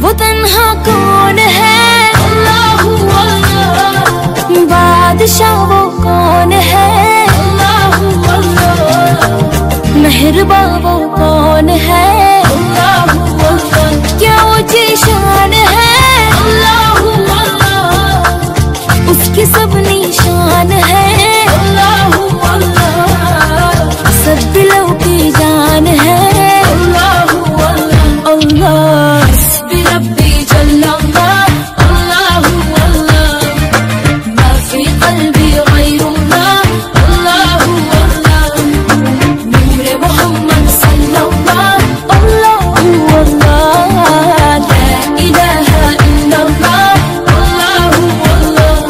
वो तन्हा कौन है? अल्लाह अल्लाह। बादशाह वो कौन है? अल्लाह अल्लाह। मेहरबां वो कौन है? अल्लाह अल्लाह। क्या ऊंची शान है? अल्लाह अल्लाह। उसकी सब निशान है? अल्लाह अल्लाह। सब दिलों की जान है? अल्लाह अल्लाह। अल्लाह हस्बी रब्बी जल्लल्लाह। अल्लाह अल्लाह। मा फी क़ल्बी गैरुल्लाह। अल्लाह अल्लाह। नूर मोहम्मद सल्लल्लाह। अल्लाह अल्लाह। ला इलाहा इल्लल्लाह। अल्लाह अल्लाह।